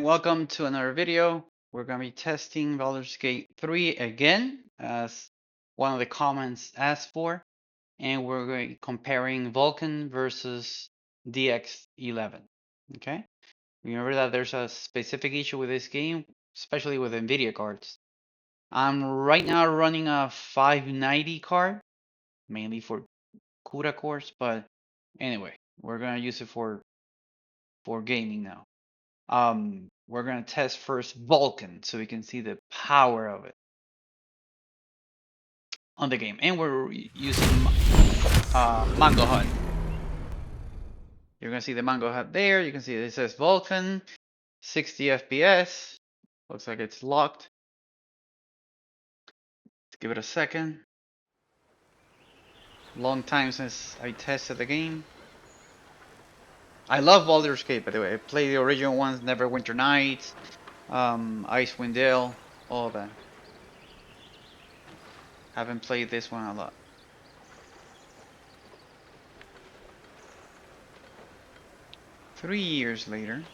and welcome to another video. We're going to be testing Baldur's Gate 3 again, as one of the comments asked for, and we're going to be comparing Vulkan versus DX11. Okay? Remember that there's a specific issue with this game, especially with Nvidia cards. I'm right now running a 590 card, mainly for CUDA cores, but anyway, we're going to use it for gaming now. We're gonna test first Vulkan so we can see the power of it on the game, and we're using Mango HUD. You're gonna see the Mango HUD there. You can see it says Vulkan, 60 FPS. Looks like it's locked. Let's give it a second. Long time since I tested the game. I love Baldur's Gate, by the way. I played the original ones, Neverwinter Nights, Icewind Dale, all that. Haven't played this one a lot. Three years later,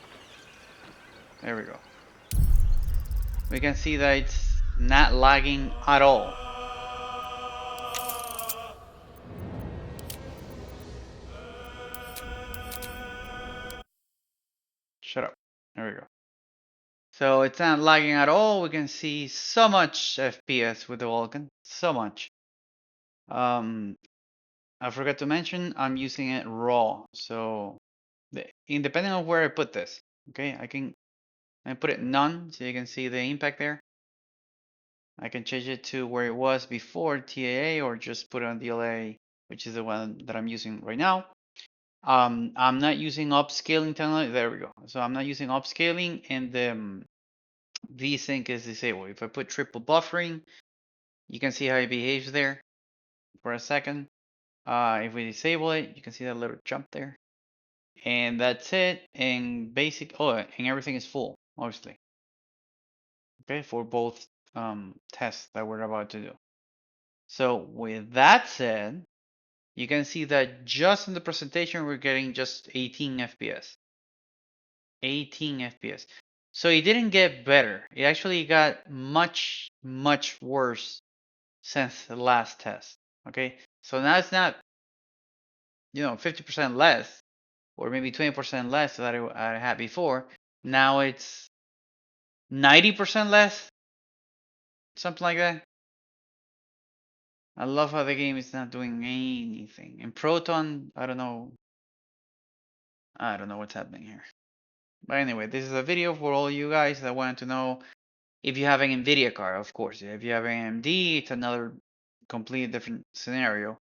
there we go. We can see that it's not lagging at all. Shut up. There we go. So it's not lagging at all. We can see so much FPS with the Vulkan. So much. I forgot to mention I'm using it raw. So independent of where I put this, okay, I put it none so you can see the impact there. I can change it to where it was before TAA or just put it on DLA, which is the one that I'm using right now. I'm not using upscaling technology. There we go. So I'm not using upscaling, and the VSync is disabled. If I put triple buffering, you can see how it behaves there for a second. If we disable it, you can see that little jump there. And that's it. And and everything is full, obviously. Okay, for both tests that we're about to do. So with that said, you can see that just in the presentation, we're getting just 18 FPS. 18 FPS. So it didn't get better. It actually got much, much worse since the last test. Okay, so now it's not, 50% less, or maybe 20% less that I had before. Now it's 90% less, something like that. I love how the game is not doing anything. In Proton, I don't know what's happening here. But anyway, this is a video for all you guys that wanted to know if you have an Nvidia card, of course. If you have an AMD, it's another completely different scenario.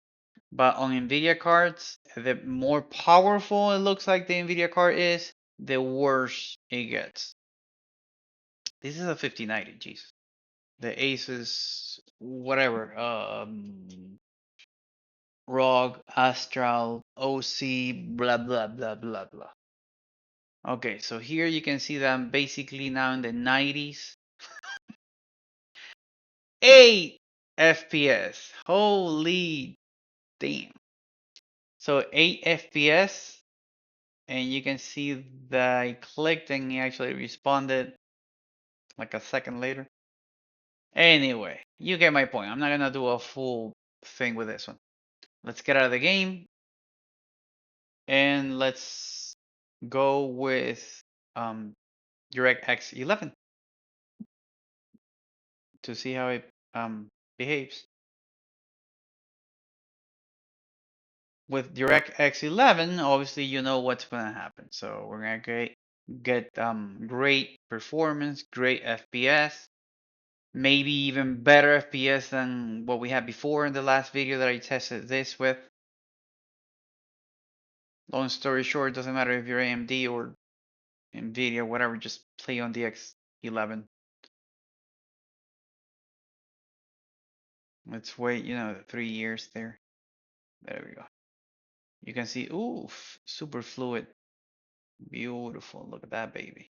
But on Nvidia cards, the more powerful it looks like the Nvidia card is, the worse it gets. This is a 5090, Jesus. The Asus, whatever, ROG, Astral, OC, blah, blah, blah, blah, blah. Okay, so here you can see that I'm basically now in the 90s. 8 FPS. Holy damn. So 8 FPS, and you can see that I clicked and he actually responded like a second later. Anyway, you get my point. I'm not gonna do a full thing with this one. Let's get out of the game and let's go with DirectX 11 to see how it behaves. With DirectX 11, obviously you know what's gonna happen. So we're gonna get great performance, great FPS, maybe even better FPS than what we had before in the last video that I tested this with. Long story short, doesn't matter if you're AMD or Nvidia, whatever, just play on DX11. Let's wait, 3 years there. There we go. You can see, ooh, super fluid. Beautiful. Look at that baby.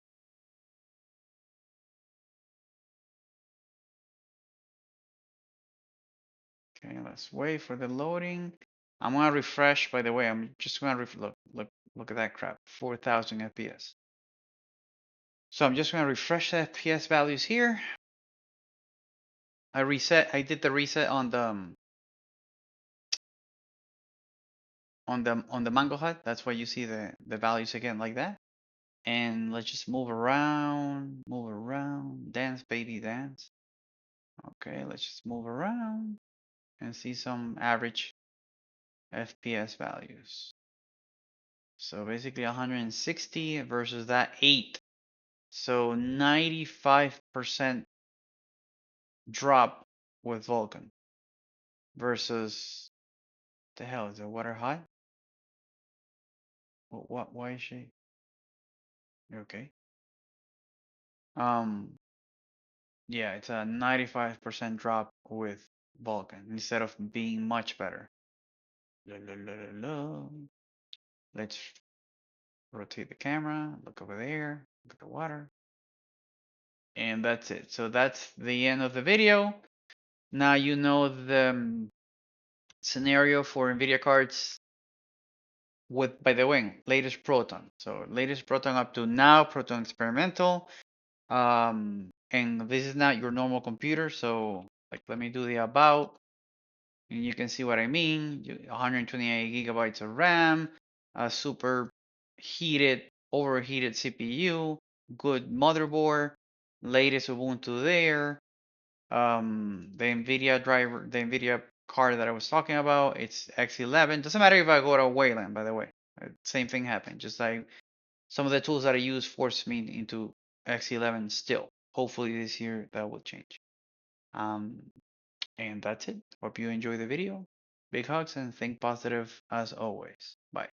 Okay, let's wait for the loading. I'm gonna refresh, by the way. I'm just gonna look at that crap. 4,000 FPS. So I'm just going to refresh the FPS values here. I did the reset on the Mango HUD. That's why you see the values again like that. And let's just move around, dance baby dance. Okay, let's just move around and see some average FPS values. So basically 160 versus that 8. So 95% drop with Vulkan versus the hell is it water hot? What why is she okay? Yeah, it's a 95% drop with Vulkan instead of being much better. La, la, la, la, la. Let's rotate the camera, look over there, look at the water. And that's it. So that's the end of the video. Now you know the scenario for Nvidia cards with, by the way, latest Proton. So latest Proton up to now, Proton experimental. And this is not your normal computer. So like, let me do the about, and you can see what I mean. 128 gigabytes of RAM, a super overheated CPU, good motherboard, latest Ubuntu there. The Nvidia driver, the Nvidia card that I was talking about, it's X11. Doesn't matter if I go to Wayland, by the way. Same thing happened. Just like some of the tools that I use force me into X11 still. Hopefully this year that will change. Um, and that's it. Hope you enjoy the video. Big hugs and think positive as always. Bye.